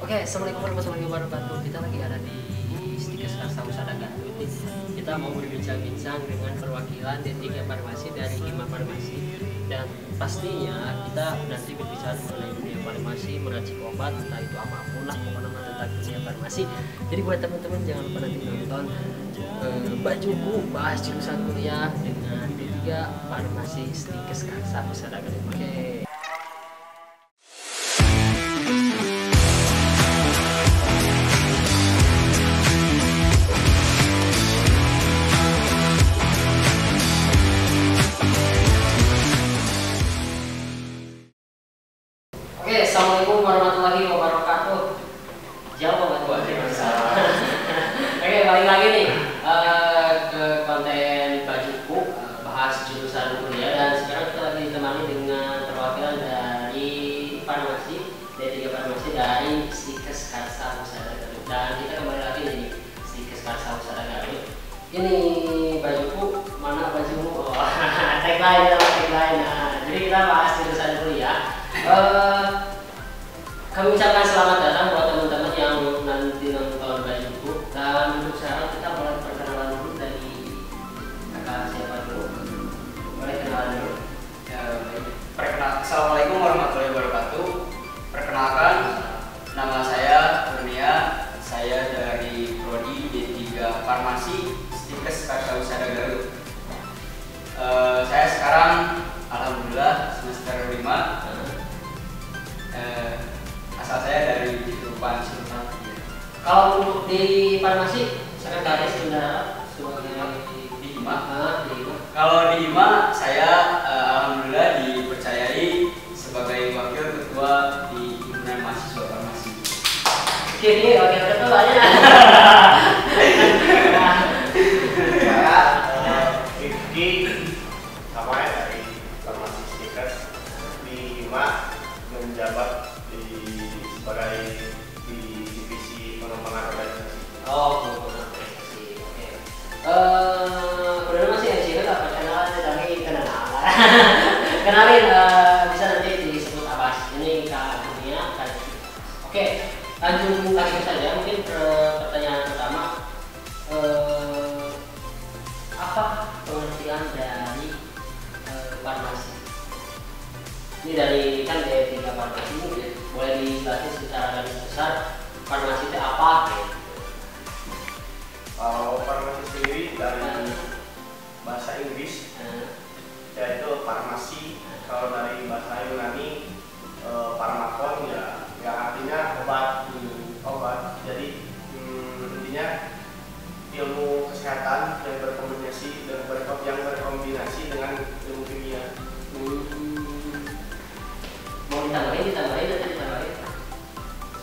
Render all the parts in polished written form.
Oke, assalamualaikum warahmatullahi wabarakatuh. Kita lagi ada di Stikes Karsa Husada Garut. Kita mau berbincang-bincang dengan perwakilan D3 Farmasi dari Hima Farmasi. Dan pastinya kita nanti berbicara mengenai dunia farmasi, meracik obat, entah itu apapun lah, pokoknya tentang dunia farmasi. Jadi buat teman-teman jangan lupa nanti nonton bajuku bahas jurusan kuliah dengan D3 Farmasi Stikes Karsa Husada Garut. Oke. Assalamualaikum warahmatullahi wabarakatuh. Jawab Waalaikumsalam. Oke, balik lagi nih ke konten bajuku, bahas jurusan kuliah, dan sekarang kita lagi ditemani dengan perwakilan dari farmasi D3 Farmasi dari Stikes Karsa Husada Garut. Dan kita kembali lagi nih di Stikes Karsa Husada Garut. Ini bajuku, mana bajumu? Oh, tagline. Nah, jadi kita bahas jurusan kuliah. Kami ucapkan selamat datang buat teman-teman yang nanti nonton bajuku. Dan untuk sekarang kita mulai perkenalan dulu dari kakak siapa dulu? Boleh kenalan dulu? Ya, Assalamualaikum warahmatullahi wabarakatuh. Perkenalkan, nama saya Kurnia. Saya dari Prodi D3 Farmasi Stikes Karsa Husada Garut. Saya sekarang alhamdulillah semester 5. Asal saya dari Cirupan. Kalau untuk di farmasi sekretaris bendahara sebagai di Hima. di Kalau di Hima saya alhamdulillah dipercayai sebagai wakil ketua di himpunan mahasiswa farmasi. Oke, wakil ketuanya. Saya Rifki, namanya dari Farmasi Stikes di Hima, menjabat sebagai di divisi pengembangan organisasi. Oh, organisasi. Oke. Udah masih MC itu apa kenalan dari kenalan. Kenalin, bisa nanti disebut Abbas. Ini Kak Dunia, Kak. Oke, lanjut saja. Mungkin pertanyaan pertama, apa pengertian dari farmasi? Ini dari kan D3 Farmasi ini boleh dijelaskan secara garis besar farmasi itu apa? Kalau farmasi sendiri dari bahasa Inggris yaitu farmasi. Kalau dari bahasa Yunani farmakon, ya yang artinya obat. Jadi intinya ilmu kesehatan yang berkombinasi dengan ilmu kimia. Mau ditambahin atau ditambahin?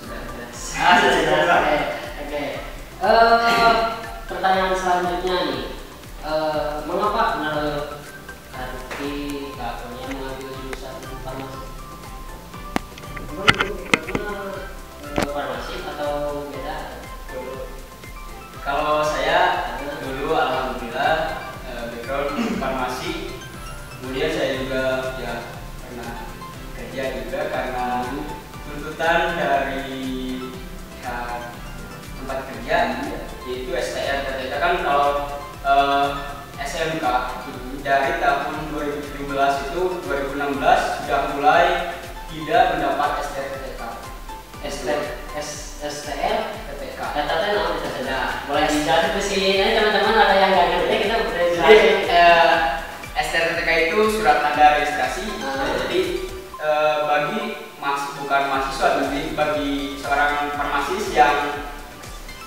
Sudah jelas. Oke. Pertanyaan selanjutnya nih, mengapa menurut Rifki Kak Kurnia mengambil jurusan farmasi? Farmasi atau beda? Kalau saya dulu alhamdulillah background farmasi, kemudian saya juga ya pernah kerja juga karena tuntutan dari tempat kerja, yaitu STR-TTK. Kan kalau SMK dari tahun 2017 itu 2016 sudah mulai tidak mendapat STR-TTK. STR-TTK. Katanya nama kita boleh dijelasin ke sini teman-teman, ada yang nggak ngerti kita boleh jelasin. STR-TTK itu surat tanda registrasi. Jadi bukan mahasiswa, tapi bagi seorang farmasis yang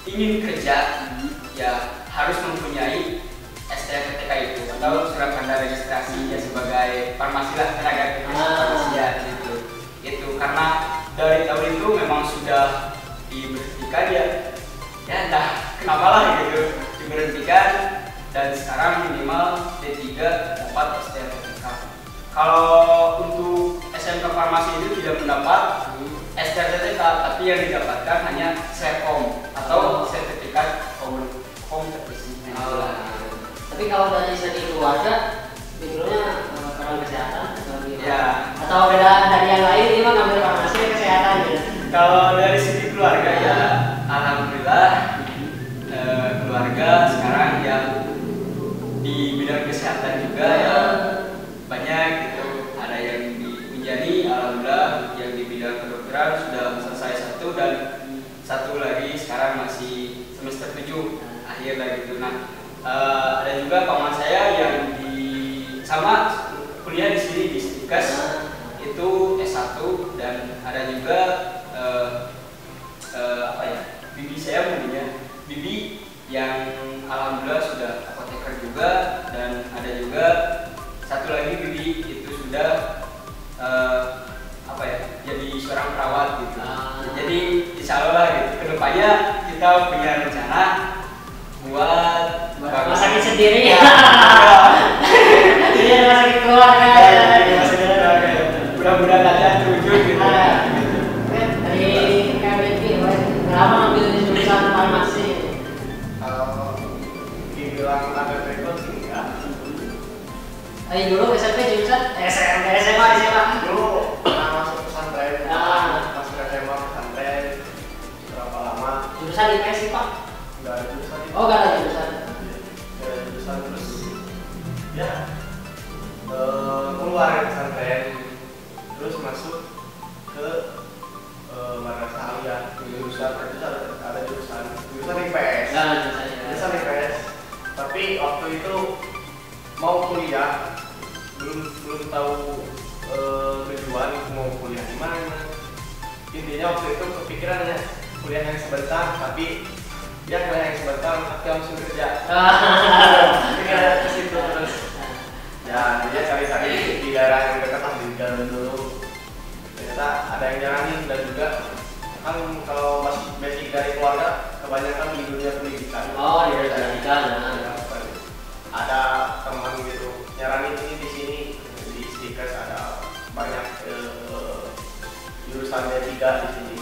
ingin kerja ya harus mempunyai STR-TTK itu atau surat tanda registrasi ya sebagai farmasi lah, tenaga medis farmasi gitu. Itu karena dari tahun itu memang sudah diberhentikan ya entah kenapa lah gitu diberhentikan, dan sekarang minimal D3 dapat STR-TTK. Kalau untuk SMK Farmasi itu tidak mendapat STR-TTK, tapi yang didapatkan hanya SERCOM atau sertifikat kompetisi. Tapi kalau dari segi keluarga, backgroundnya orang kesehatan atau ya, atau beda dari yang lain, ini mah ngambil farmasi kesehatan gitu. Kalau dari segi keluarga ya, alhamdulillah keluarga sekarang yang di bidang kesehatan juga ya banyak gitu. Ada yang di Unjani, alhamdulillah, yang di bidang kedokteran sudah selesai satu dan satu lagi sekarang masih semester 7 akhir lah gitu. Nah, ada juga paman saya yang di sama kuliah di sini di Stikas itu S1 dan ada juga apa ya, bibi saya mungkinnya bibi yang alhamdulillah sudah apoteker juga, dan ada juga satu lagi bibi itu sudah apa ya, jadi seorang perawat gitu. Jadi insya Allah lah gitu, kedepannya kita punya rencana buat rumah sakit sendiri ya. Jadi rumah sakit keluarga. Mudah-mudahan aja terwujud gitu. Dari KBP, berapa ngambil jurusan farmasi? Kalau dibilang ada background sih enggak. Ayo dulu SMP jurusan SMP SMA. Dulu pernah masuk pesantren, masuk SMA pesantren berapa lama? Jurusan IPS sih Pak? Enggak ada jurusan itu. Oh, nggak ada jurusan. Enggak ada jurusan, terus ya keluar dari pesantren, terus masuk ke madrasah aliyah. Jurusan itu ada jurusan IPS. Jurusan IPS. Tapi waktu itu mau kuliah belum tahu tujuan mau kuliah di mana. Intinya waktu itu kepikirannya kuliah yang sebentar, tapi ya kuliah yang sebentar tapi langsung kerja. Pikirannya ke situ terus. Ya, dia cari-cari di daerah yang dekat lah, di jalan dulu. Ternyata ada yang nyaranin, dan juga kan kalau masih basic dari keluarga kebanyakan di dunia pendidikan. Oh, di dunia pendidikan. Ada teman gitu nyaranin ini di sini di Stikas ada banyak jurusan D3 di sini.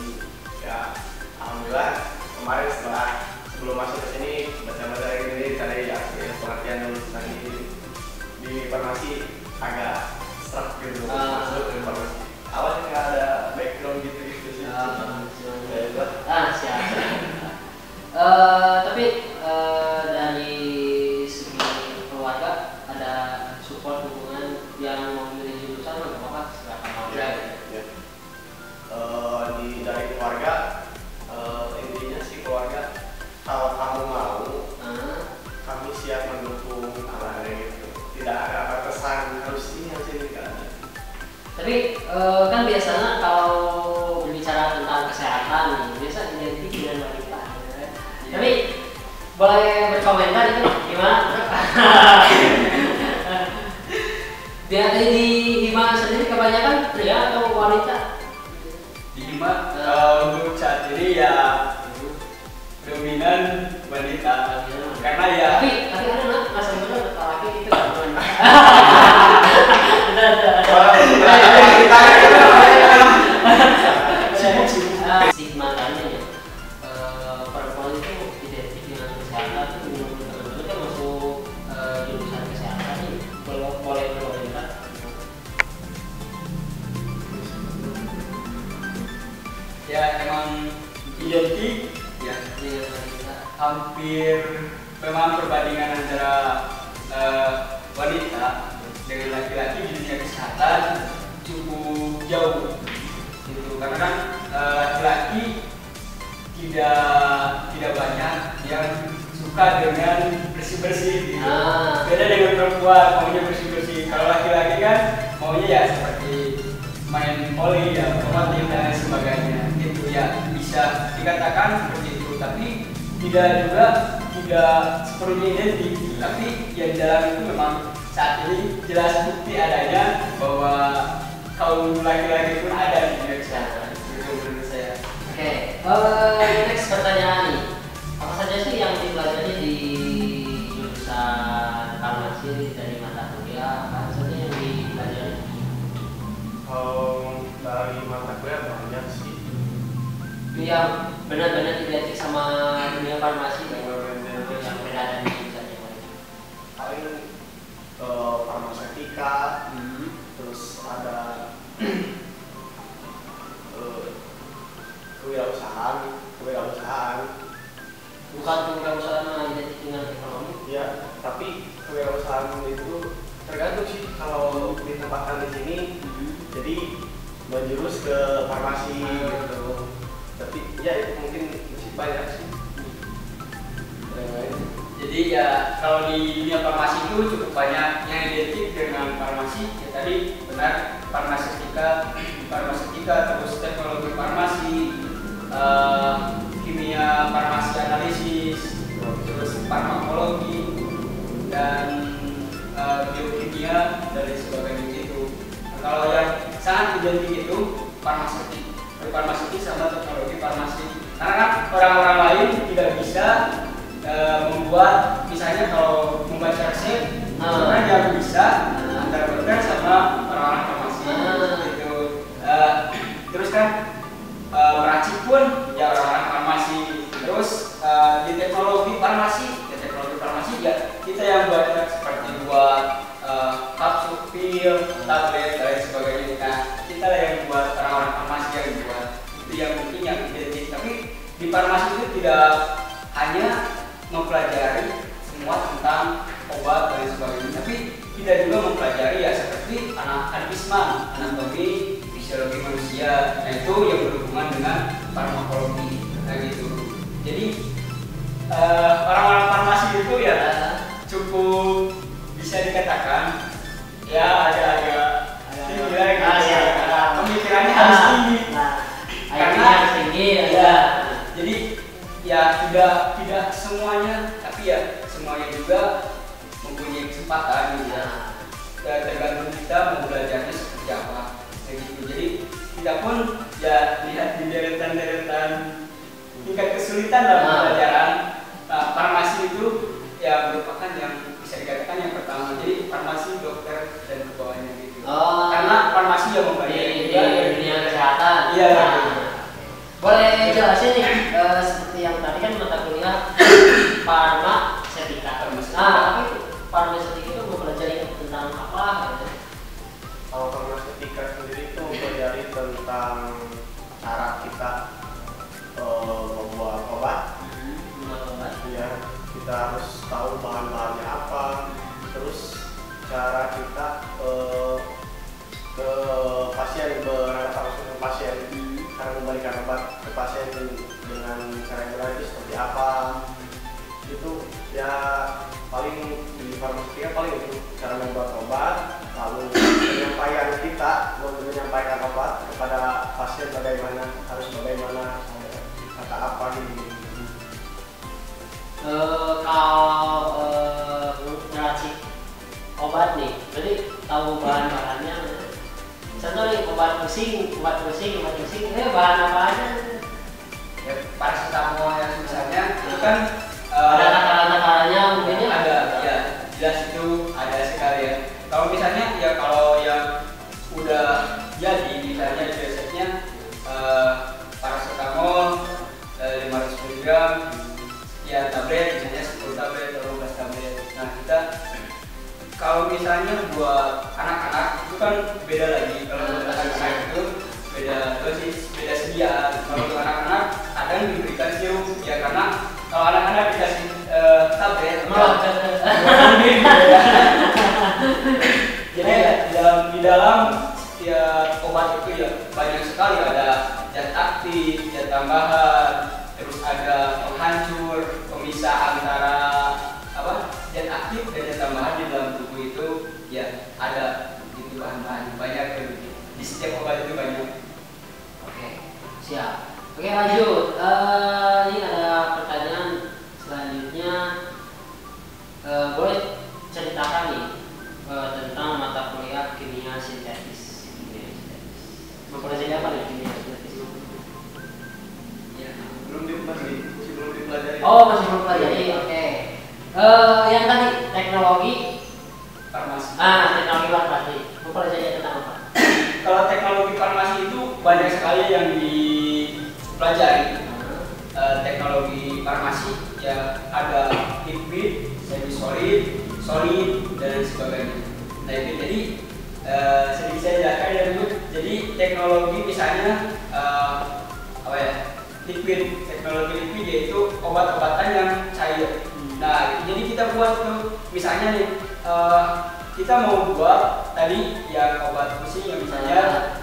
Ya, alhamdulillah kemarin sebelum masuk ke sini baca-baca ini cari ya pengertian dulu tentang ini. Di farmasi agak serak gitu masuk ke farmasi. Awalnya nggak ada background gitu sih. Siap. Tapi dari segi keluarga ada support dukungan yang mau memilih jurusan nggak apa-apa, silakan aja. Ya. Dari keluarga intinya sih keluarga, kalau kamu mau kami siap mendukung ala gitu. Tidak ada batasan harus ini harus ini kan. Tapi kan biasanya kalau berbicara tentang kesehatan nih, biasa identik dengan wanita. Tapi boleh berkomentar itu gimana? Biar di Hima sendiri kebanyakan pria atau wanita? Di Hima untuk saat ini ya dominan wanita, karena ya tapi ada nggak sebenarnya laki itu nggak wanita. Stigma tadi ya, perempuan itu identik dengan kesehatan, menurut teman-teman kan masuk jurusan kesehatan nih, boleh berkomentar? ya emang identik ya, hampir memang perbandingan antara wanita dengan laki-laki di dunia kesehatan cukup jauh gitu, karena kan laki-laki tidak banyak yang suka dengan bersih-bersih gitu. Beda dengan perempuan, maunya bersih-bersih. Kalau laki-laki kan maunya ya seperti main voli ya, otomatis dan lain sebagainya gitu ya, bisa dikatakan seperti itu, tapi tidak sepenuhnya identik, tapi yang jalan itu memang saat ini jelas bukti adanya bahwa kaum laki-laki pun ada di dunia kesehatan, itu menurut saya. Oke, next pertanyaan nih, apa saja sih yang dipelajari di jurusan farmasi dari mata kuliah? Apa saja yang dipelajari? Dari mata kuliah banyak sih. Yang benar-benar identik sama dunia farmasi yang berada di jurusan yang lain. Paling farmaseutika, terus ada kewirausahaan. Bukan kewirausahaan identik dengan ekonomi. Ya, tapi kewirausahaan itu tergantung sih kalau ditempatkan di sini. Jadi menjurus ke farmasi gitu. Tapi ya itu mungkin masih banyak sih. Jadi ya kalau di dunia farmasi itu cukup banyak yang identik dengan farmasi. Ya tadi benar, farmaseutika, terus teknologi farmasi, kimia farmasi analisis, terus farmakologi dan biokimia dan lain sebagainya itu. Nah, kalau yang sangat identik itu farmaseutik sama teknologi farmasi. Karena kan orang-orang lain tidak bisa membuat, misalnya kalau membaca resep, kan yang bisa antara dokter sama orang-orang farmasi gitu. Terus kan meracik pun ya orang-orang farmasi. Terus di teknologi farmasi ya kita yang buat seperti buat kapsul, pil, tablet dan lain sebagainya. Nah, kita lah yang buat, orang-orang farmasi yang buat. Itu yang mungkin yang identik. Tapi di farmasi itu tidak hanya mempelajari semua tentang obat dan lain sebagainya, tapi kita juga mempelajari ya seperti anatomi, fisiologi manusia. Nah, itu yang berhubungan dengan farmakologi, gitu. Jadi orang-orang farmasi itu ya cukup bisa dikatakan ya agak-agak pemikirannya harus tinggi. Karena harus tinggi ya. Jadi ya tidak semuanya, tapi ya semuanya juga mempunyai kesempatan gitu ya. Tergantung kita mau belajarnya seperti apa, gitu. Jadi kita pun ya lihat di deretan tingkat kesulitan dalam pembelajaran. Farmasi itu ya merupakan yang bisa dikatakan yang pertama. Jadi farmasi, dokter dan kebawahnya gitu. Karena farmasi yang mempelajari di dunia kesehatan. Iya. Boleh jelasin nih, seperti yang tadi kan mata kuliah farmaseutika. Tapi farmaseutika itu mempelajari tentang apa? Kalau farmaseutika sendiri itu mempelajari tentang cara kita membuat obat. Ya, kita harus tahu bahan-bahannya apa. Terus cara kita ke pasien, beradaptasi ke pasien, cara memberikan obat ke pasien dengan cara yang benar itu seperti apa. Itu ya paling di farmaseutika paling itu cara membuat obat, lalu menyampaikan obat kepada pasien harus bagaimana, kata apa gitu. Kalau ngeracik obat nih, berarti tahu bahan-bahannya. Contoh nih obat pusing, bahan apa aja? Ya, paracetamol yang misalnya itu kan ada takaran-takarannya mungkin ada, ya jelas itu ada sekali ya. Kalau misalnya ya kalau yang udah jadi misalnya di resepnya paracetamol 500 mg ya tablet, misalnya 10 tablet atau 12 tablet. Nah, kita kalau misalnya buat anak-anak itu kan beda lagi. Kalau buat anak-anak itu beda dosis, beda sediaan. Kalau untuk anak-anak kadang diberikan sirup ya, karena kalau anak-anak dikasih tablet jadi ya, di dalam ya obat itu ya banyak sekali, ada zat aktif, zat tambahan, terus ada penghancur, pemisah antara zat aktif dan zat tambahan di dalam tubuh itu ya ada gitu, bahan-bahan banyak di setiap obat itu banyak. Oke, siap. Oke, lanjut. Ini ada pertanyaan selanjutnya. Boleh ceritakan nih tentang mata kuliah kimia sintetis. Mempelajari apa nih kimia sintetis? Ya, masih belum dipelajari. Oh, masih belum pelajari. Oke. Yang tadi teknologi farmasi. Teknologi farmasi. Mempelajari tentang apa? Kalau teknologi farmasi itu banyak sekali yang dipelajari. Teknologi farmasi ya ada liquid, semi solid dan lain sebagainya. Nah, itu jadi sedikit saya jelaskan ya dulu. Jadi teknologi misalnya liquid, teknologi liquid yaitu obat-obatan yang cair. Nah, jadi kita buat tuh misalnya nih kita mau buat tadi yang obat pusing yang misalnya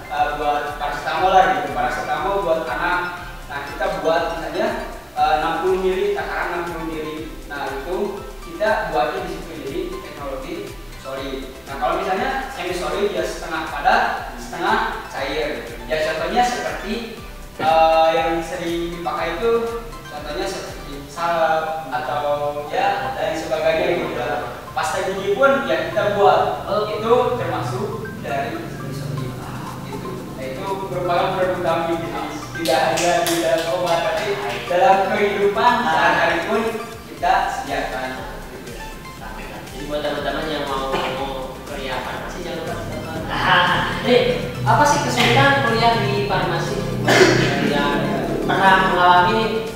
buat paracetamol lah gitu, paracetamol buat anak. Nah, kita buat misalnya 60 ml, takaran 60 ml. Nah, itu kita buatnya di situ jadi teknologi solid. Nah, kalau misalnya semi solid ya setengah padat, setengah cair. Ya contohnya seperti yang sering dipakai itu contohnya seperti salep atau ya dan sebagainya gitu. Pasta gigi pun ya kita buat itu termasuk dari semi solid gitu. Nah, itu merupakan produk kami gitu. Tidak hanya di dalam obat tapi dalam kehidupan sehari-hari pun kita sediakan gitu. Jadi buat teman-teman yang mau kuliah farmasi jangan lupa. Nih, apa sih kesulitan kuliah di farmasi? Yang pernah mengalami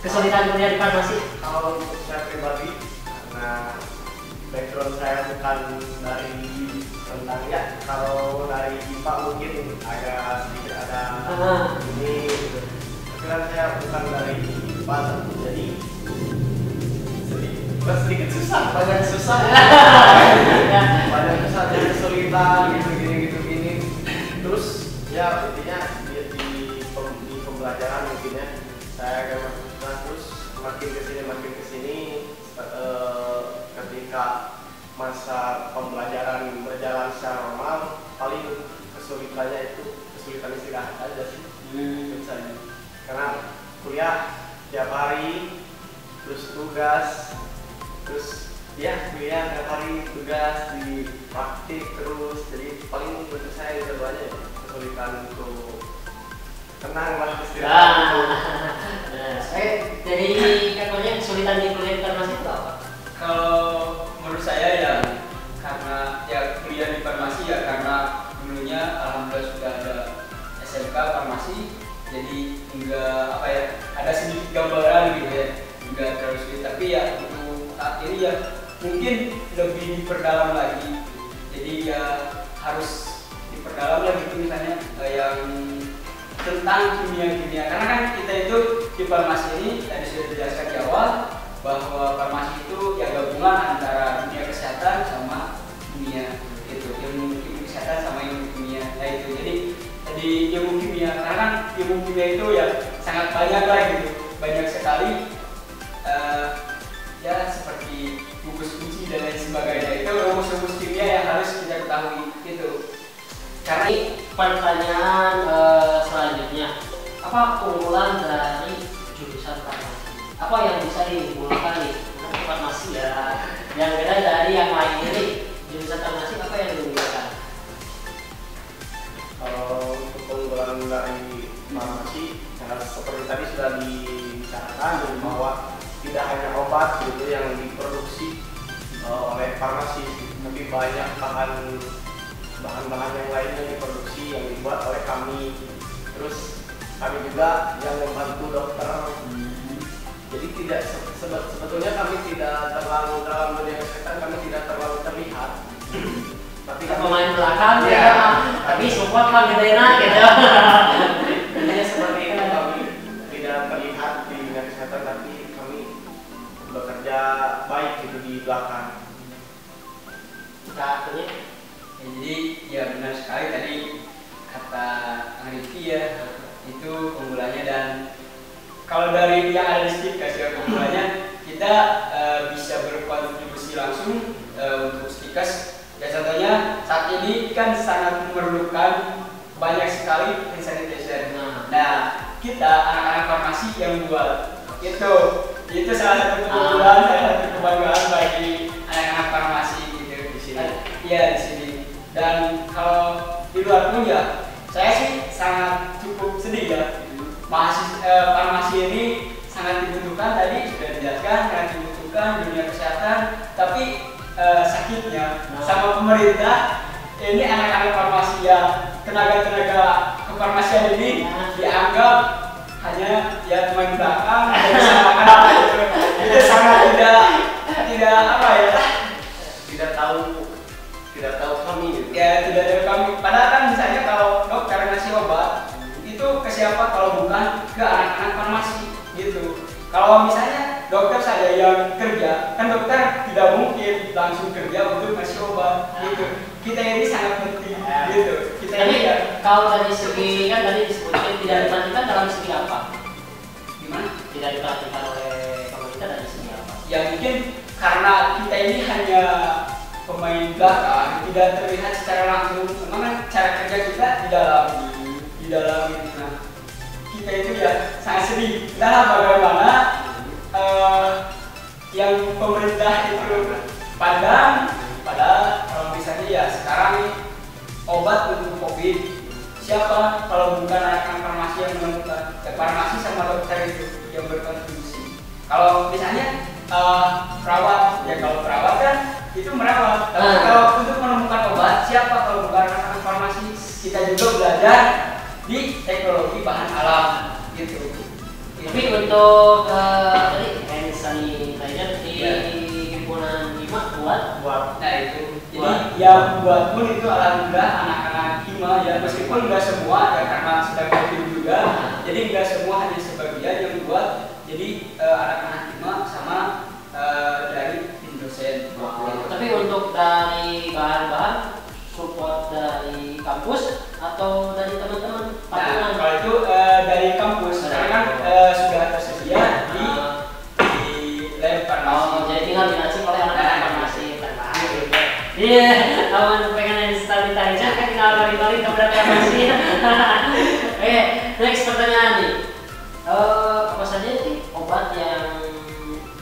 kesulitan kuliah di farmasi? Kalau untuk saya pribadi, karena background saya bukan dari tentang ya, kalau dari IPA mungkin agak sedikit ada ini gitu. Tapi kan saya bukan dari IPA, jadi sedikit susah, banyak susah. Banyak susah, banyak kesulitan gitu gini. Terus ya intinya di pembelajaran mungkin ya saya agak susah, terus makin kesini ketika masa pembelajaran berjalan secara normal, paling kesulitannya itu kesulitan istirahat aja sih. Misalnya karena kuliah tiap hari, terus tugas, terus ya kuliah tiap hari, tugas di praktik terus, jadi paling untuk saya itu aja kesulitan untuk tenang lah istirahat. Jadi katanya kesulitan di kuliah di farmasi itu apa? Kalau menurut saya ya karena ya kuliah di farmasi ya karena dulunya alhamdulillah sudah ada SMK farmasi, jadi enggak apa ya ada sedikit gambaran gitu ya, enggak terlalu sulit. Tapi ya untuk saat ini ya mungkin lebih diperdalam lagi, jadi ya harus diperdalam lagi itu misalnya yang tentang kimia karena kan kita itu di farmasi ini tadi sudah dijelaskan di awal bahwa farmasi itu ya gabungan antara dunia kesehatan sama dunia itu ilmu kesehatan sama ilmu kimia. Nah itu jadi di ilmu kimia karena kan ilmu kimia itu ya sangat banyak lah gitu, banyak sekali ya seperti bungkus kunci dan lain sebagainya, itu rumus-rumus kimia yang harus kita ketahui gitu. Karena pertanyaan selanjutnya, apa keunggulan dari jurusan farmasi? Apa yang bisa diunggulkan nih? Karena farmasi ya yang beda dari yang lain ini. Jurusan farmasi apa yang diunggulkan? Kalau untuk keunggulan dari farmasi, seperti tadi sudah dibicarakan bahwa tidak hanya obat gitu yang diproduksi oleh farmasi, tapi banyak bahan-bahan yang lainnya diproduksi yang dibuat oleh kami. Terus kami juga yang membantu dokter. Jadi tidak sebetulnya kami tidak terlalu dalam dunia kesehatan, kami tidak terlalu terlihat. Tapi kami pemain belakang ya, tapi support kan gede gitu. Intinya seperti itu, kami tidak terlihat di dunia kesehatan, tapi kami bekerja baik gitu di belakang. Artinya Ya, jadi ya benar sekali tadi kata Rifki ya, itu keunggulannya. Dan kalau dari yang ada di sini kasih keunggulannya, kita bisa berkontribusi langsung untuk Stikes. Ya contohnya saat ini kan sangat memerlukan banyak sekali hand sanitizer. Nah kita anak-anak farmasi yang buat itu salah satu keunggulan, salah satu kebanggaan bagi anak-anak farmasi gitu di sini. Iya di sini. Dan kalau di luar pun ya saya sih sangat cukup sedih ya. Farmasi ini sangat dibutuhkan, tadi sudah dijelaskan, sangat dibutuhkan dunia kesehatan, tapi sakitnya sama pemerintah ini anak-anak farmasi ya, tenaga-tenaga kefarmasian ini dianggap hanya ya teman belakang itu sangat tidak apa ya, tidak tahu kami gitu. Ya tidak tahu kami. Padahal kan misalnya kalau dokter Kalau misalnya dokter saja yang kerja, kan dokter tidak mungkin langsung kerja untuk ngasih obat gitu. Kita ini sangat penting gitu. Kita Tapi ini ya kalau dari segi kan tadi disebutkan tidak diperhatikan dalam segi apa? gimana? Tidak diperhatikan oleh pemerintah dari segi apa? Ya mungkin karena kita ini hanya pemain belakang, tidak terlihat secara langsung. Memang kan cara kerja kita di dalam ini. Nah, kita itu ya sangat sedih. Entah bagaimana yang pemerintah itu pandang, padahal kalau misalnya ya sekarang nih obat untuk COVID, siapa kalau bukan anak-anak farmasi yang menemukan? Ya farmasi sama dokter itu yang berkontribusi. Kalau misalnya perawat, ya kalau perawat kan itu merawat. Tapi kalau untuk menemukan obat, siapa kalau bukan anak-anak farmasi? Kita juga belajar di teknologi bahan alam gitu. Tapi untuk tadi hand sanitizer di himpunan Hima buat Nah itu, jadi yang buat pun itu alhamdulillah anak-anak Hima ya, meskipun nggak semua ya karena sedang COVID juga, jadi nggak semua hanya sebagian yang buat. Jadi anak-anak Hima sama dari dosen. Tapi untuk dari bahan-bahan support dari kampus atau dari teman-teman Nah, patungan? kalau itu dari kampus, karena kan sudah tersedia di lab farmasi. Oh, jadi tinggal diracik oleh anak-anak farmasi. Iya, aman pengen hand sanitizer kan tinggal balik-balik ke berat farmasi. Oke, next pertanyaan nih. Apa saja sih obat yang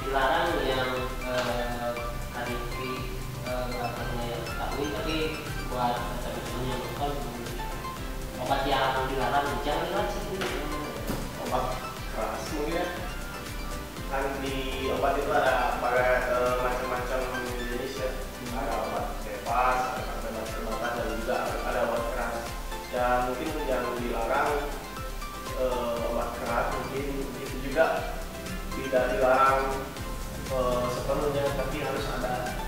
dilarang yang tadi nggak pernah yang ketahui, tapi buat teman-teman yang nonton obat yang dilarang jangan diracik gitu. Obat keras mungkin ya. Kan di obat itu ada macam-macam jenis ya. Ada obat bebas, ada obat terbatas, dan juga ada obat keras. Dan mungkin yang dilarang obat keras mungkin itu juga tidak dilarang sepenuhnya, tapi harus ada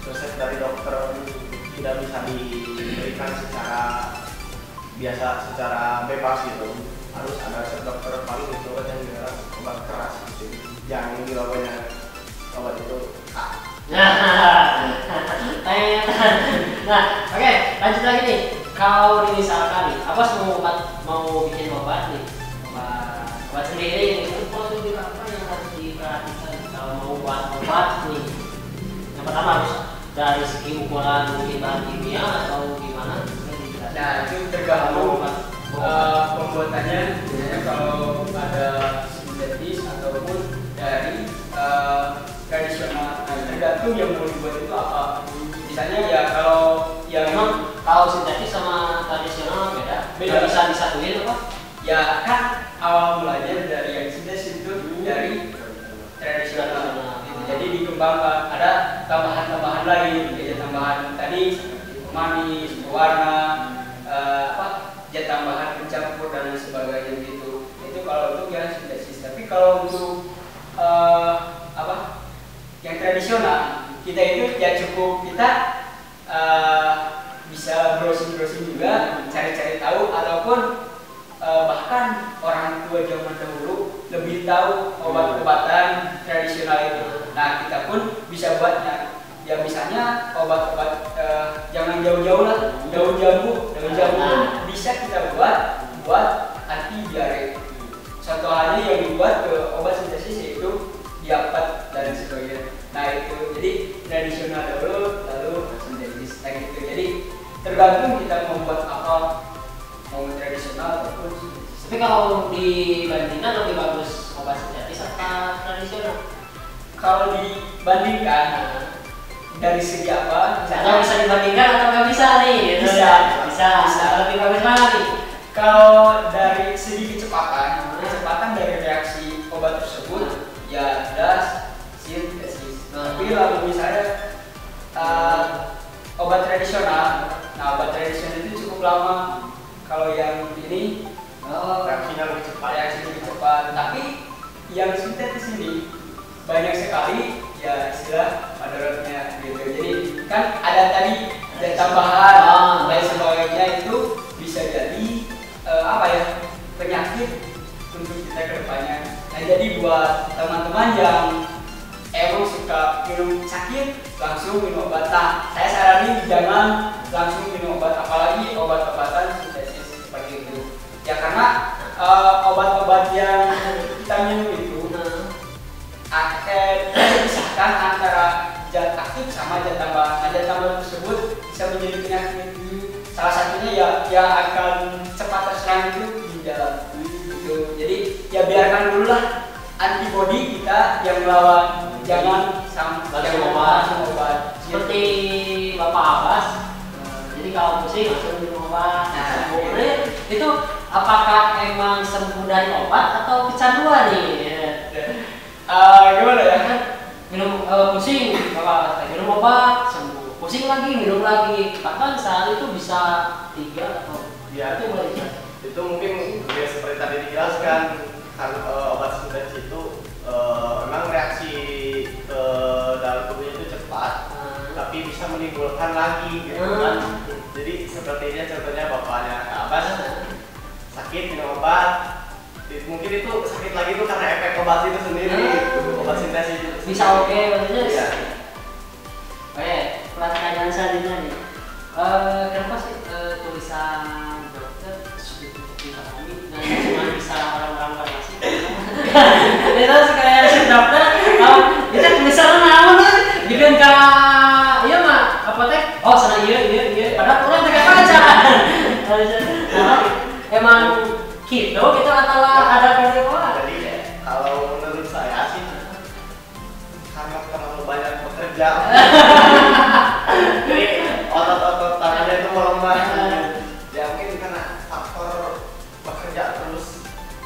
resep dari dokter, tidak bisa diberikan secara biasa, secara bebas gitu. Harus ada resep dokter, paling itu obat yang dilarang obat keras gitu. Yang dilawanya obat itu Nah, oke, lanjut lagi nih. Kalau misalkan nih, apa semua obat mau bikin obat nih, obat sendiri, itu prosedur apa yang harus diperhatikan kalau mau buat obat nih? Yang pertama harus dari segi ukuran mungkin bahan kimia atau gimana? Nah itu tergantung pembuatannya. Misalnya kalau ada sintetis ataupun dari tradisional, nah tergantung yang mau dibuat itu apa. Misalnya ya kalau yang Kalau sintetis sama tradisional beda? Beda. Bisa disatuin apa? ya kan awal mulanya dari yang sintetis itu dari tradisional gitu. Jadi dikembangkan, ada tambahan-tambahan lain, kayak tambahan tadi seperti pemanis, pewarna, zat tambahan pencampur dan lain sebagainya gitu. Itu kalau untuk yang sintetis. Tapi kalau untuk yang tradisional, kita itu ya cukup kita bisa browsing juga, cari-cari tahu, ataupun bahkan orang tua zaman dahulu lebih tahu obat-obatan tradisional itu. Nah kita pun bisa buatnya. Ya misalnya obat-obat jangan jauh-jauh lah, daun jambu bisa kita buat anti diare. Contoh halnya yang dibuat ke obat sintesis yaitu diapat dan sebagainya. Nah itu jadi tradisional dulu, lalu sintetis. Nah gitu. Jadi tergantung kita membuat apa, mau tradisional ataupun sintetis. Tapi kalau dibandingkan lebih bagus obat sintetis atau tradisional? Kalau dibandingkan dari segi apa? Atau bisa dibandingkan atau nggak bisa nih? Gitu. Bisa. Lebih bagus mana nih? Kalau dari segi kecepatan dari reaksi obat tersebut ya jelas sintesis. Tapi lalu misalnya obat tradisional, nah obat tradisional itu cukup lama. Kalau yang ini reaksinya lebih cepat. Tapi yang sintetis ini banyak sekali ya istilah madaratnya gitu. Jadi kan ada tadi zat tambahan dan sebagainya, itu bisa jadi penyakit untuk kita ke depannya. Nah Nah, jadi buat teman-teman yang emang suka minum sakit langsung minum obat. Nah, saya saranin jangan langsung minum obat, apalagi obat-obatan sintesis seperti itu. Ya karena obat-obat yang kita minum itu dipisahkan antara zat aktif sama zat tambahan. Nah, zat tambahan tersebut bisa menjadi penyakit. Salah satunya ya yang akan cepat terserang itu ginjal. Gitu. Jadi ya biarkan dulu lah antibodi kita yang melawan, jangan langsung obat. Seperti Bapak Abbas, jadi kalau pusing langsung minum obat. Nah, itu apakah emang sembuh dari obat atau kecanduan nih? Gimana ya? Kan minum pusing, Bapak minum obat sembuh, pusing lagi minum lagi, bahkan sehari itu bisa 3 atau ya itu boleh ya? Itu mungkin ya seperti tadi dijelaskan kan obat sintetis itu memang reaksi ke dalam tubuhnya itu cepat, tapi bisa menimbulkan lagi gitu kan. Jadi sepertinya contohnya bapaknya Abbas sakit minum obat, mungkin itu sakit lagi itu karena efek obat itu sendiri, obat sintesis itu bisa oke maksudnya ya. Oke, pertanyaan selanjutnya nih, kenapa sih tulisan dokter untuk kita kami dan cuma bisa orang-orang farmasi? Itu sekalian si dokter, itu tulisan naon bikin ka iya mah apa teh? Oh sana iya, padahal orang teh baca. Nah, emang gitu atau ada pertimbangan? Jadi kalau menurut saya sih karena terlalu banyak bekerja, jadi otot-otot tangannya itu melemah. Ya mungkin karena faktor bekerja terus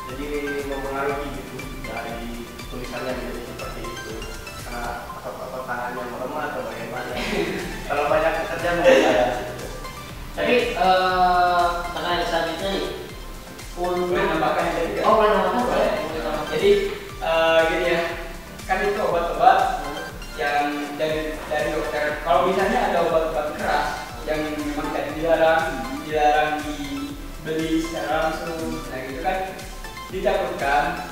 jadi mempengaruhi gitu dari tulisannya menjadi seperti itu. Karena otot-otot tangannya melemah atau bagaimana? Kalau banyak bekerja menurut saya. Tapi pertanyaan selanjutnya nih. Boleh tambahkan yang tadi? Oh, boleh tambahkan. Boleh. Jadi gini ya, kan itu obat-obat yang dari dokter. Kalau misalnya ada obat-obat keras yang memang tadi dilarang dibeli secara langsung, nah itu kan ditakutkan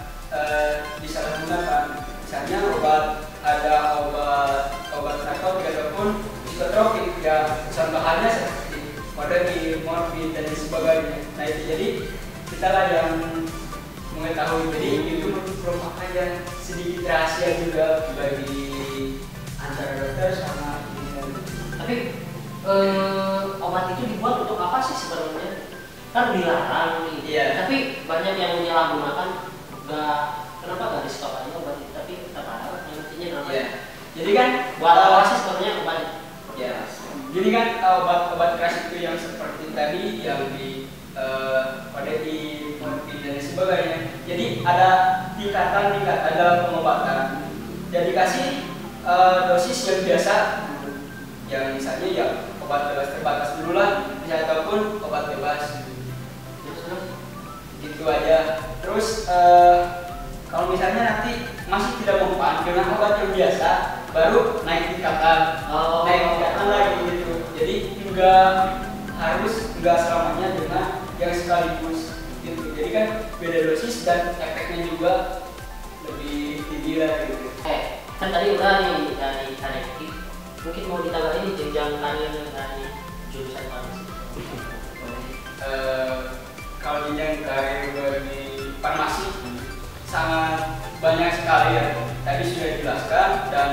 disalahgunakan. Misalnya ada obat narkotik ataupun psikotropik ya, contohnya seperti kodein, morfin dan sebagainya. Nah itu jadi kita lah yang mengetahui, jadi itu merupakan yang sedikit rahasia juga bagi antara dokter sama ini. Tapi obat itu dibuat untuk apa sih sebenarnya? Kan dilarang nih. Iya. Tapi banyak yang menyalahgunakan. Kenapa nggak di stop aja obat itu? Tapi tetap ada yang intinya kenapa? Iya. Jadi kan buat apa sih sebenarnya obat? Ya. Jadi kan obat keras itu yang seperti tadi yang di kodein, morfin dan sebagainya. Jadi ada tingkatan dalam pengobatan. Jadi kasih dosis yang biasa, yang misalnya ya obat bebas terbatas dulu lah, misalnya ataupun obat bebas. Gitu aja. Terus kalau misalnya nanti masih tidak mempan dengan obat yang biasa, baru naik tingkatan, lagi gitu. Jadi nggak selamanya dengan yang sekaligus gitu. Jadi kan beda dosis dan efeknya juga lebih tinggi lah gitu. Kan tadi udah nih dari Kaneki, mungkin mau ditambahin jenjang karir dari jurusan farmasi. Kalau jenjang karir bagi farmasi sangat banyak sekali ya. Tadi sudah dijelaskan dan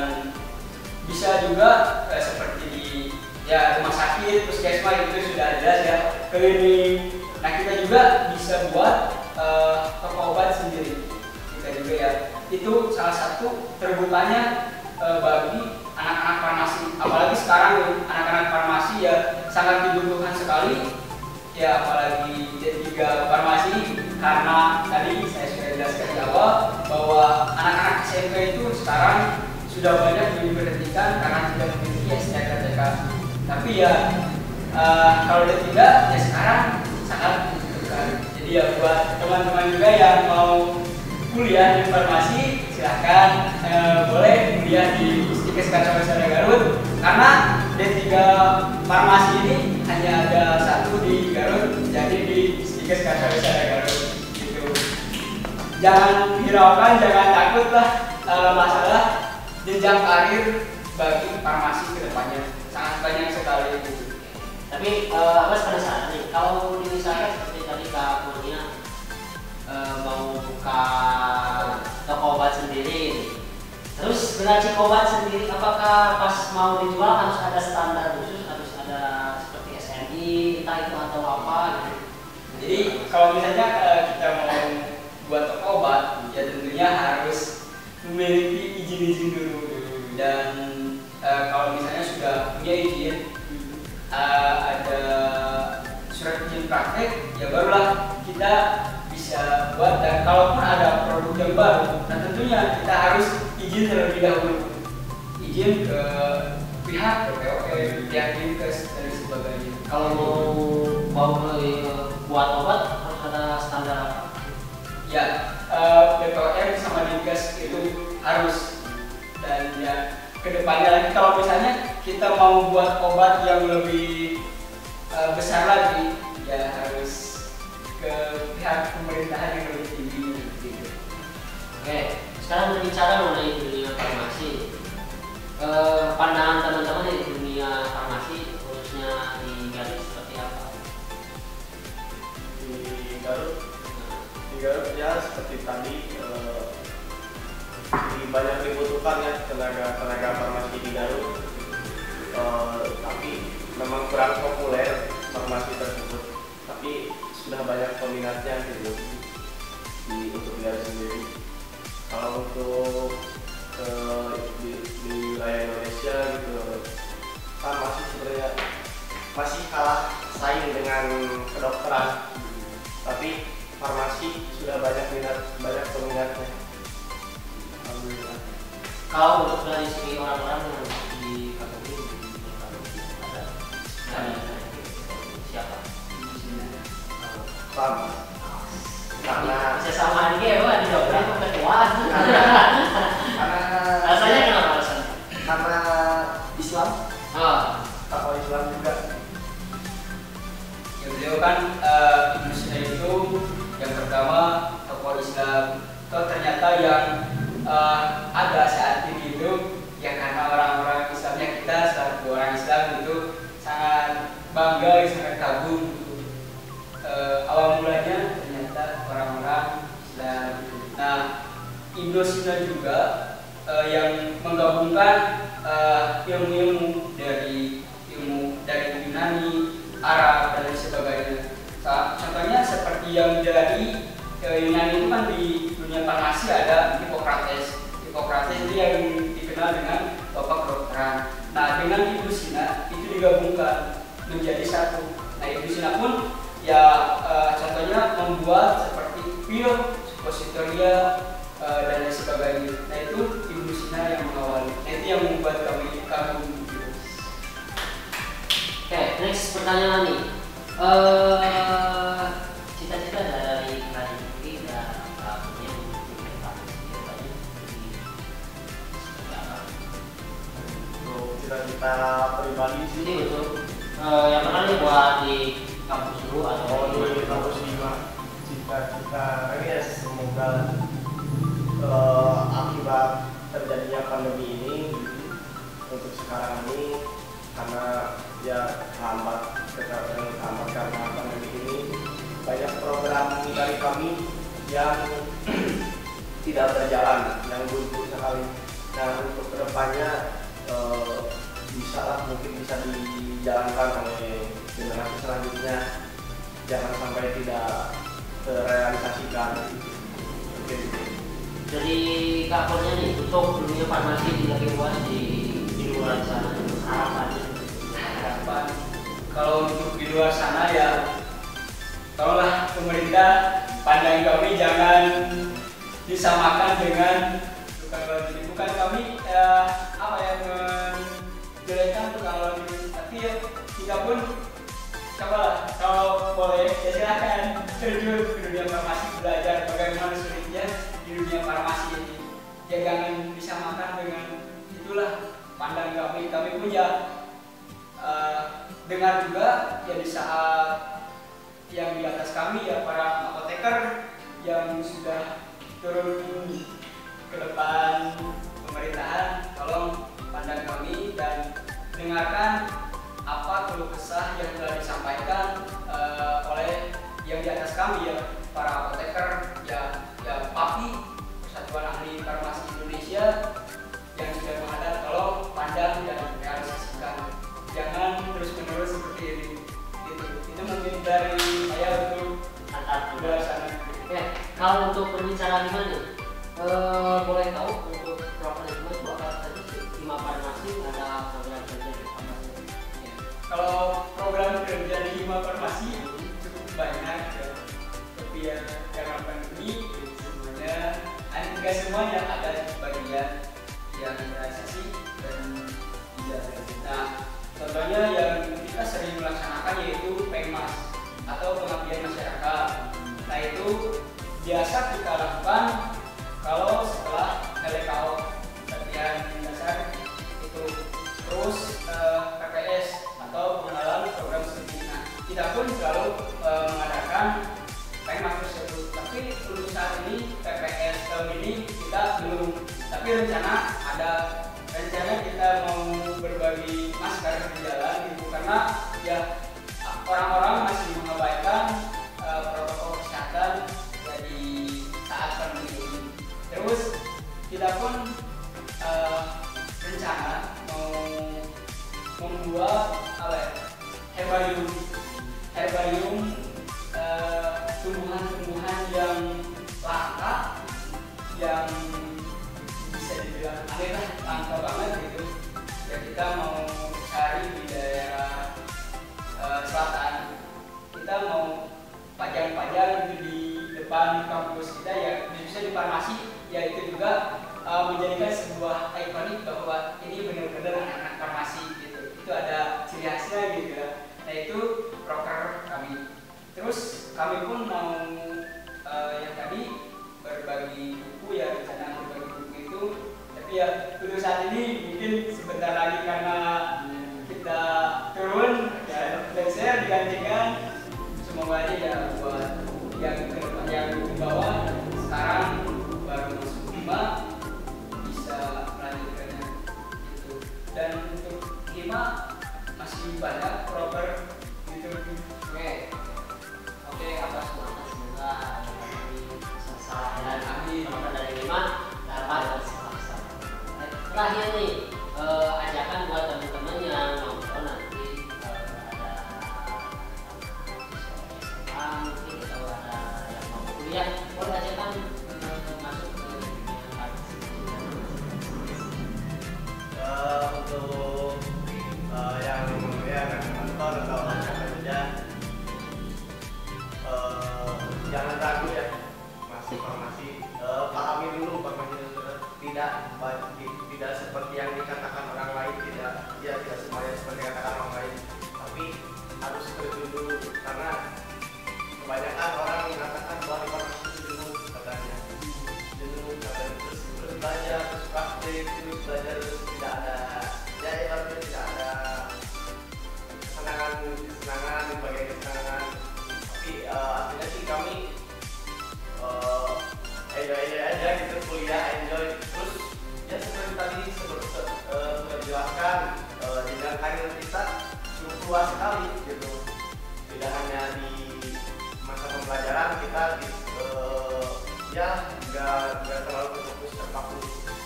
bisa juga seperti di rumah sakit, puskesmas itu sudah jelas ya, klinik. Nah kita juga bisa buat toko obat sendiri. Kita juga ya, itu salah satu terbukanya bagi anak-anak farmasi. Apalagi sekarang anak-anak farmasi ya sangat dibutuhkan sekali. Ya apalagi D3 farmasi, karena tadi saya sudah jelaskan di awal bahwa anak-anak SMP itu sekarang sudah banyak diberhentikan karena tidak memiliki STKTK. Tapi ya kalau tidak ya sekarang sangat membutuhkan. Jadi ya buat teman-teman juga yang mau kuliah di farmasi, silahkan boleh kuliah di Stikes Karsawisata Garut, karena D3 farmasi ini hanya ada satu di Garut, jadi di Stikes Karsawisata Garut gitu. jangan hiraukan, jangan takut lah masalah jenjang karir bagi farmasi kedepannya sangat banyak sekali itu. Tapi Mas penasaran nih, kalau misalkan seperti tadi Kak Kurnia mau buka toko obat sendiri, terus ngeracik obat sendiri, apakah pas mau dijual harus ada standar khusus, harus ada seperti SNI, entah itu atau apa gitu? Jadi kalau misalnya kita mau buat toko obat, ya tentunya harus memiliki izin-izin dulu. Dan kalau misalnya sudah punya izin, ada surat izin praktek, ya barulah kita bisa buat. Dan kalaupun ada produk yang baru, nah tentunya kita harus izin terlebih dahulu, izin ke pihak PPOM, pihak Dinkes dan sebagainya. Kalau mau buat obat harus ada standar apa? Ya, BPOM sama Dinkes itu harus. Dan ya kedepannya lagi kalau misalnya kita mau buat obat yang lebih besar lagi, ya harus ke pihak pemerintahan yang lebih tinggi gitu. Oke, sekarang berbicara mengenai dunia farmasi. Pandangan teman-teman di dunia farmasi, khususnya di Garut seperti apa? Di Garut ya seperti tadi banyak dibutuhkan ya tenaga farmasi di Garut, tapi memang kurang populer farmasi tersebut. Tapi sudah banyak peminatnya gitu untuk Garut sendiri. Kalau untuk di wilayah Indonesia gitu, farmasi sebenarnya masih kalah saing dengan kedokteran. Tapi farmasi sudah banyak peminatnya. Alhamdulillah. Kalau untuk dari segi orang-orang yang di kampung ini ada siapa? Sama. Karena bisa sama aja ya, di dokter itu ketuaan. Rasanya kenapa rasanya? Karena Islam, tokoh Islam juga. Ya beliau kan Ibnu Sina itu yang pertama tokoh Islam. Toh ternyata yang ada saat ini itu ya karena orang-orang Islamnya kita selaku orang Islam itu sangat bangga, sangat kagum gitu. Awal mulanya ternyata orang-orang Islam. Nah, Ibnu Sina juga yang menggabungkan ilmu-ilmu dari Yunani, Arab dan lain sebagainya. Contohnya seperti yang dari Yunani itu kan di dunia farmasi ada Hippocrates. Hippocrates itu yang dikenal dengan bapak kedokteran. Nah, dengan Ibnu Sina itu digabungkan menjadi satu. Nah, Ibnu Sina pun ya contohnya membuat seperti pil, suppositoria dan lain sebagainya. Nah, itu Ibnu Sina yang mengawali. Nah, itu yang membuat kami kagum. Oke, next pertanyaan nih. Cita-cita dari Kak Diki dan Kak Kurnia untuk cita-cita pribadi sih. ini untuk yang pernah nih buat di kampus dulu atau di kampus 5. Cita-cita ini ya semoga akibat terjadinya pandemi ini untuk sekarang ini, karena ya terhambat karena pandemi ini, banyak program dari kami yang tidak berjalan, yang buntu sekali. Nah, untuk kedepannya mungkin bisa dijalankan oleh generasi selanjutnya, jangan sampai tidak terrealisasikan. Mungkin jadi Kak Kurnia nih untuk dunia farmasi di lebih luas di luar sana harapannya. Harapan kalau untuk di luar sana ya tolonglah pemerintah pandang kami jangan disamakan dengan tukang laundry. Bukan kami menjelekan tukang laundry, tapi ya kita pun cobalah kalau boleh ya silahkan terjun ke dunia farmasi, belajar bagaimana sulitnya di dunia farmasi ini. Ya jangan disamakan dengan itulah pandang kami pun ya dengar juga ya di saat yang di atas kami ya para apoteker yang sudah turun ke depan pemerintahan, tolong pandang kami dan dengarkan apa keluh kesah yang telah disampaikan oleh yang di atas kami ya, para apoteker ya PAPI, Persatuan Ahli Farmasi Indonesia yang sudah menghadap, tolong pandang dan realisasikan, jangan terus menerus seperti ini. Itu mungkin dari saya untuk pembahasan. Ya, kalau untuk berbicara gimana nih? Boleh tahu untuk program itu apa tadi sih? Hima Farmasi ada program kerja di farmasi. Ya. Kalau program kerja di Hima Farmasi cukup banyak ya. Tapi ya karena pandemi sebenarnya enggak semuanya ada bagian yang realisasi dan tidak. Nah, contohnya yang kita sering melaksanakan yaitu PEMAS atau pengabdian masyarakat. Nah, itu biasa kita lakukan kalau setelah LKO, latihan dasar itu, terus PPS atau pengenalan program studi. Nah, kita pun selalu mengadakan PEMAS tersebut. Tapi untuk saat ini PPS tahun ini kita belum. Tapi rencana kita mau berbagi masker di jalan gitu, karena ya orang-orang masih mengabaikan protokol kesehatan di saat pandemi ini. Terus kita pun rencana mau membuat herbarium tumbuhan-tumbuhan yang langka, yang bisa dibilang aneh lah, langka banget gitu. Ya kita mau cari di daerah selatan, kita mau pajang-pajang itu di depan kampus kita ya, bisa di farmasi ya. Itu juga menjadikan sebuah ikonik bahwa ini benar-benar anak-anak farmasi gitu. Itu ada ciri khasnya gitu ya. Nah, itu proker kami. Terus kami pun mau yang tadi berbagi buku ya, rencana berbagi buku itu. Tapi ya untuk saat ini mungkin sebentar lagi karena kita turun ya, dan saya digantikan. Semoga aja ya buat yang kedepan yang di bawah sekarang baru masuk 5 bisa melanjutkannya gitu. Dan untuk 5 masih banyak proper gitu. Oke, atas semangat semoga dari selesai dan Amin. program dari 5 dapat terlaksana. Terakhir nih, ajakan buat teman-teman yang nonton nanti ada mungkin atau ada yang mau kuliah, boleh ajakan masuk ke dunia farmasi. Untuk yang nonton atau siapa saja, jangan ragu ya, masih farmasi, pahami dulu farmasi itu tidak seperti yang dikatakan orang lain, tidak semuanya seperti yang dikatakan orang lain, tapi harus terjun dulu, karena kebanyakan orang mengatakan bahwa farmasi itu jenuh katanya, terus belajar, terus praktik, terus belajar, terus tidak ada tidak ada kesenangan di bagian kesenangan. Tapi artinya sih kami enjoy aja gitu, kuliah enjoy. Terus ya seperti tadi sudah dijelaskan, jenjang karir kita cukup luas sekali gitu, tidak hanya di masa pembelajaran kita ya nggak terlalu fokus terpaku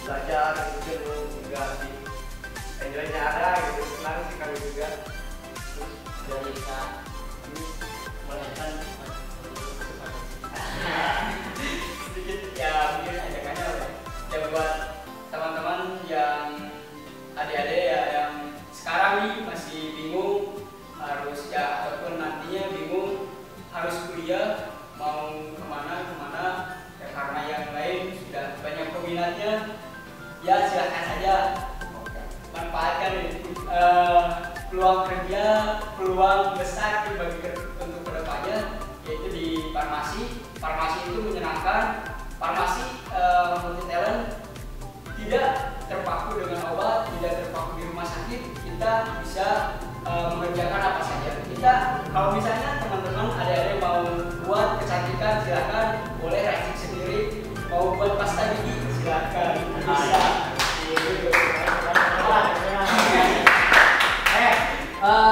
belajar gitu, juga di enjoynya ada gitu, senang sih kami juga. Terus Dari Kak, boleh kan sedikit ya, mungkin ajakannya ya buat teman-teman yang adik-adik ya, yang sekarang nih masih bingung harus ya, ataupun nantinya bingung harus kuliah mau kemana ya, karena ya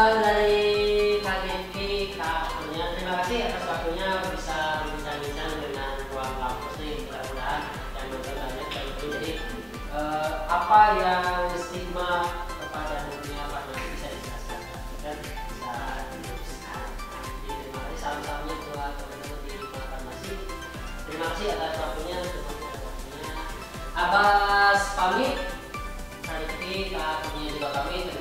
Dari KGP Kak-nya, terima kasih atas waktunya bisa berbincang-bincang dengan ruang kampus nih. Mudah-mudahan yang nonton banyak itu. Jadi apa yang stigma kepada dunia farmasi bisa dijelaskan dan bisa diluruskan. Jadi terima kasih salam-salamnya buat teman-teman di dunia farmasi. Terima kasih atas waktunya. Abbas pamit. KGP Kak-nya juga pamit.